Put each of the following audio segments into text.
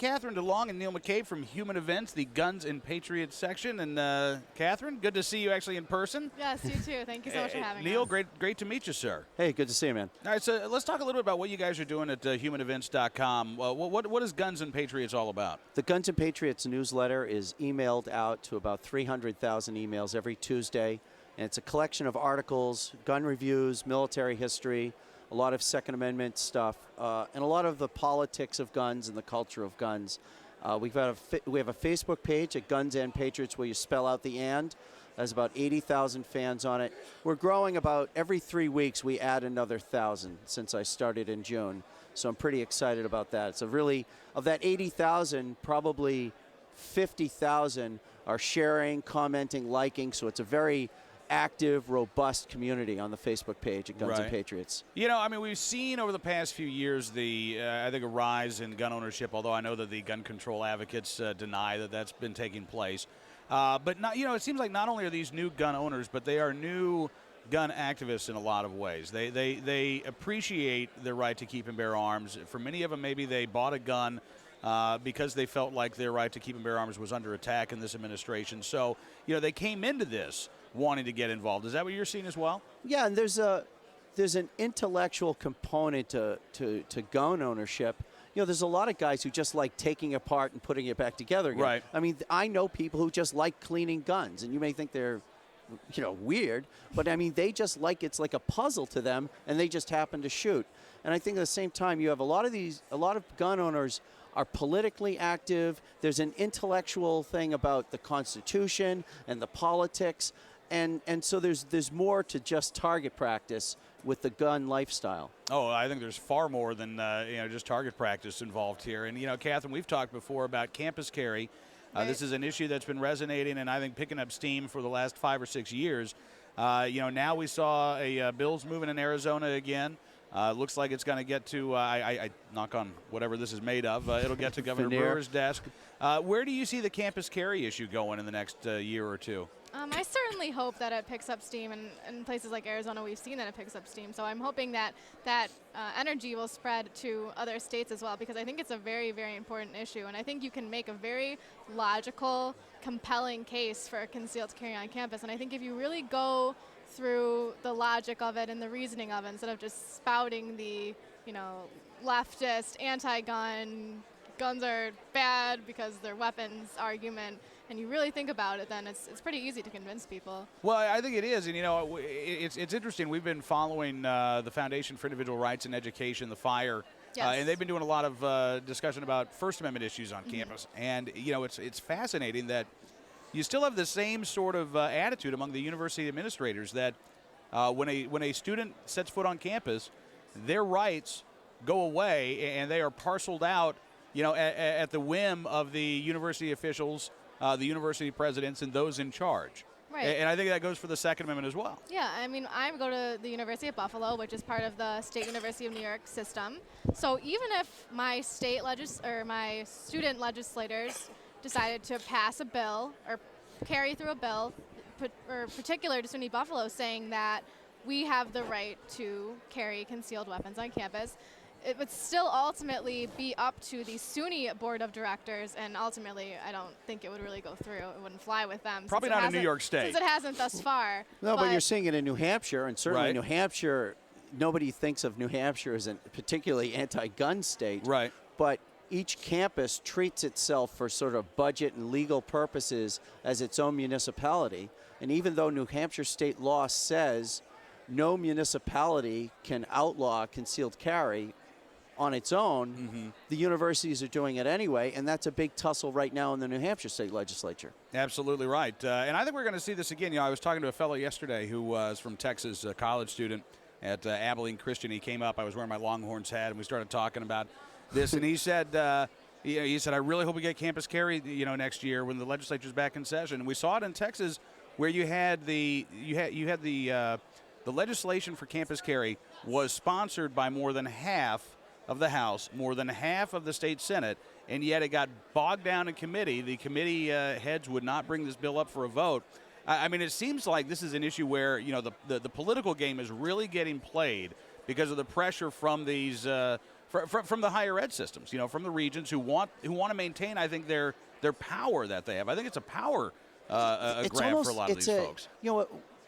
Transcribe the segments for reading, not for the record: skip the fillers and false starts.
Kathryn DeLong and Neil McCabe from Human Events, the Guns and Patriots section. And Kathryn, good to see you actually in person. Yes, you too. Thank you so much for having Neil, us. great to meet you, sir. Hey, good to see you, man. All right, so let's talk a little bit about what you guys are doing at humanevents.com. What is Guns and Patriots all about? The Guns and Patriots newsletter is emailed out to about 300,000 emails every Tuesday, and it's a collection of articles, gun reviews, military history, a lot of Second Amendment stuff, and a lot of the politics of guns and the culture of guns. We have a Facebook page at Guns and Patriots where you spell out the "and." There's about 80,000 fans on it. We're growing about every 3 weeks. We add another 1,000 since I started in June. So I'm pretty excited about that. So really, of that 80,000, probably 50,000 are sharing, commenting, liking. So it's a very active, robust community on the Facebook page at Guns and Patriots. You know, I mean, we've seen over the past few years I think a rise in gun ownership, although I know that the gun control advocates deny that that's been taking place. But not, you know, it seems like not only are these new gun owners, but they are new gun activists in a lot of ways. They appreciate their right to keep and bear arms. For many of them, maybe they bought a gun because they felt like their right to keep and bear arms was under attack in this administration. So, you know, they came into this wanting to get involved. Is that what you're seeing as well? Yeah, and there's an intellectual component to gun ownership. You know, there's a lot of guys who just like taking it apart and putting it back together again. Right. I mean, I know people who just like cleaning guns, and you may think they're, you know, weird, but I mean, they just like, it's like a puzzle to them, and they just happen to shoot. And I think at the same time, you have a lot of gun owners are politically active. There's an intellectual thing about the Constitution and the politics, and so there's more to just target practice with the gun lifestyle. Oh, I think there's far more than just target practice involved here. And, you know, Kathryn, we've talked before about campus carry. This is an issue that's been resonating and I think picking up steam for the last 5 or 6 years. Now we saw a bills moving in Arizona again. Looks like it's going to get to, I knock on whatever this is made of, it'll get to Governor Brewer's desk. Where do you see the campus carry issue going in the next year or two? I certainly hope that it picks up steam, and in places like Arizona, we've seen that it picks up steam. So I'm hoping that energy will spread to other states as well, because I think it's a very, very important issue. And I think you can make a very logical, compelling case for concealed carry on campus. And I think if you really go through the logic of it and the reasoning of it, instead of just spouting the, leftist, anti-gun, guns are bad because they're weapons argument, and you really think about it, then it's pretty easy to convince people. Well, I think it is, and it's interesting. We've been following the Foundation for Individual Rights and Education, the FIRE, and they've been doing a lot of discussion about First Amendment issues on campus. And it's fascinating that you still have the same sort of attitude among the university administrators that when a student sets foot on campus, their rights go away and they are parceled out, at the whim of the university officials, the university presidents, and those in charge. Right. And I think that goes for the Second Amendment as well. Yeah, I mean, I go to the University of Buffalo, which is part of the State University of New York system. So even if my my student legislators decided to pass a bill or carry through a bill, particular to SUNY Buffalo, saying that we have the right to carry concealed weapons on campus, it would still ultimately be up to the SUNY board of directors, and ultimately I don't think it would really go through. It wouldn't fly with them. Probably not in New York State. Since it hasn't thus far. No, but you're seeing it in New Hampshire, and certainly New Hampshire, nobody thinks of New Hampshire as a particularly anti-gun state. Right. But each campus treats itself for sort of budget and legal purposes as its own municipality. And even though New Hampshire state law says no municipality can outlaw concealed carry on its own, the universities are doing it anyway, and that's a big tussle right now in the New Hampshire state legislature. Absolutely right. And I think we're going to see this again. I was talking to a fellow yesterday who was from Texas, a college student at Abilene Christian. He came up. I was wearing my Longhorns hat, and we started talking about this, and he said, I really hope we get campus carry, next year when the legislature's back in session. And we saw it in Texas, where you had the legislation for campus carry was sponsored by more than half of the House, more than half of the state Senate, and yet it got bogged down in committee. The committee heads would not bring this bill up for a vote. I mean, it seems like this is an issue where the political game is really getting played because of the pressure from these from the higher ed systems, from the regions who want to maintain, I think, their power that they have. I think it's a power grab for a lot of these folks.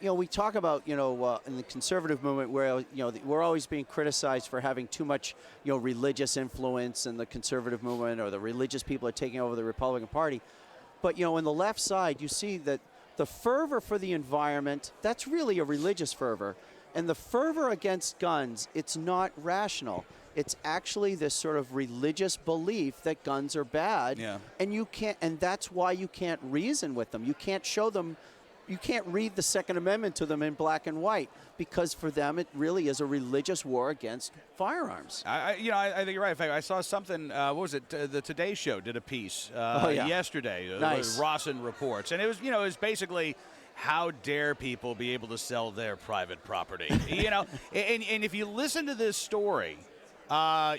We talk about, in the conservative movement where, we're always being criticized for having too much, religious influence in the conservative movement, or the religious people are taking over the Republican Party. But, in the left side, you see that the fervor for the environment, that's really a religious fervor. And the fervor against guns, it's not rational. It's actually this sort of religious belief that guns are bad. Yeah. And that's why you can't reason with them. You can't show them. You can't read the Second Amendment to them in black and white, because for them it really is a religious war against firearms. I think you're right. In fact, I saw something. What was it? The Today Show did a piece yesterday. Nice. Rawson reports, and it was basically, how dare people be able to sell their private property? And if you listen to this story,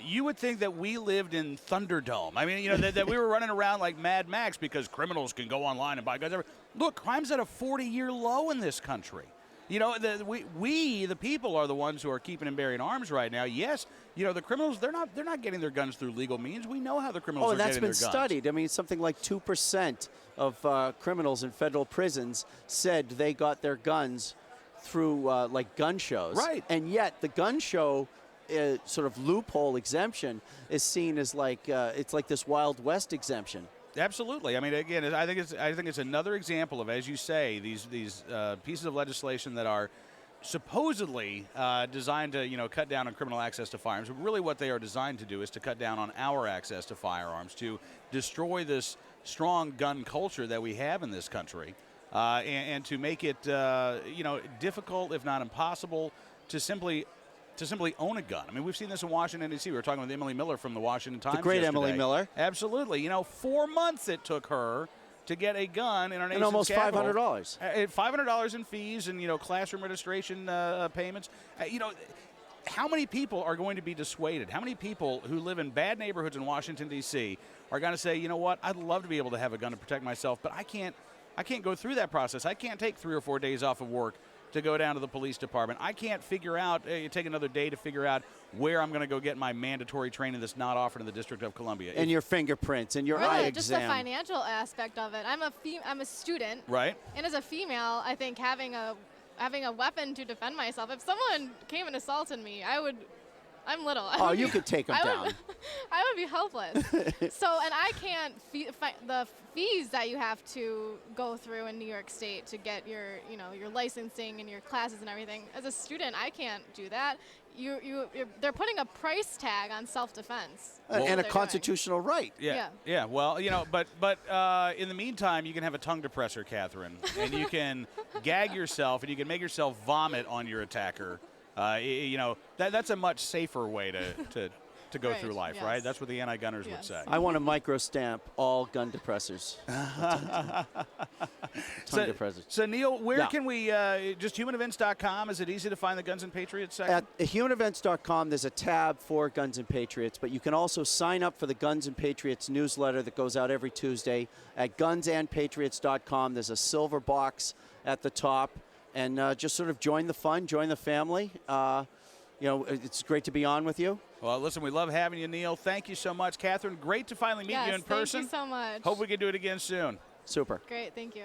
you would think that we lived in Thunderdome. I mean, that we were running around like Mad Max because criminals can go online and buy guns. Look, crime's at a 40-year low in this country. We, the people, are the ones who are keeping and bearing arms right now. Yes, the criminals, they're not getting their guns through legal means. We know how the criminals are getting their guns. Oh, that's been studied. I mean, something like 2% of criminals in federal prisons said they got their guns through like gun shows. Right. And yet the gun show sort of loophole exemption is seen as like it's like this Wild West exemption. Absolutely. I mean, again, I think it's another example of, as you say, these pieces of legislation that are supposedly designed to cut down on criminal access to firearms. But really, what they are designed to do is to cut down on our access to firearms, to destroy this strong gun culture that we have in this country, and to make it difficult, if not impossible, to simply own a gun. I mean, we've seen this in Washington, D.C. We were talking with Emily Miller from the Washington Times. The great yesterday. Emily Miller. Absolutely. 4 months it took her to get a gun in our nation's almost capital. $500. $500 in fees and, classroom registration payments. How many people are going to be dissuaded? How many people who live in bad neighborhoods in Washington, D.C. are going to say, you know what, I'd love to be able to have a gun to protect myself, but I can't go through that process. I can't take 3 or 4 days off of work to go down to the police department. I can't figure out, take another day to figure out where I'm going to go get my mandatory training that's not offered in the District of Columbia. And your fingerprints and your eye exam. Just the financial aspect of it. I'm a student. Right. And as a female, I think having a weapon to defend myself, if someone came and assaulted me, I'm little. You could take them down. I would be helpless. And I can't the fees that you have to go through in New York State to get your licensing and your classes and everything. As a student, I can't do that. They're putting a price tag on self-defense. And a constitutional right. Yeah. Well, but in the meantime, you can have a tongue depressor, Kathryn, and you can gag yourself, and you can make yourself vomit on your attacker. That's a much safer way to go through life, right? That's what the anti-gunners would say. I want to microstamp all gun depressors. Tongue depressors. So, Neil, where can we, just humanevents.com, is it easy to find the Guns and Patriots section? At humanevents.com, there's a tab for Guns and Patriots, but you can also sign up for the Guns and Patriots newsletter that goes out every Tuesday. At gunsandpatriots.com, there's a silver box at the top. And just sort of join the fun, join the family. It's great to be on with you. Well, listen, we love having you, Neil. Thank you so much. Kathryn, great to finally meet you in person. Thank you so much. Hope we can do it again soon. Super. Great, thank you.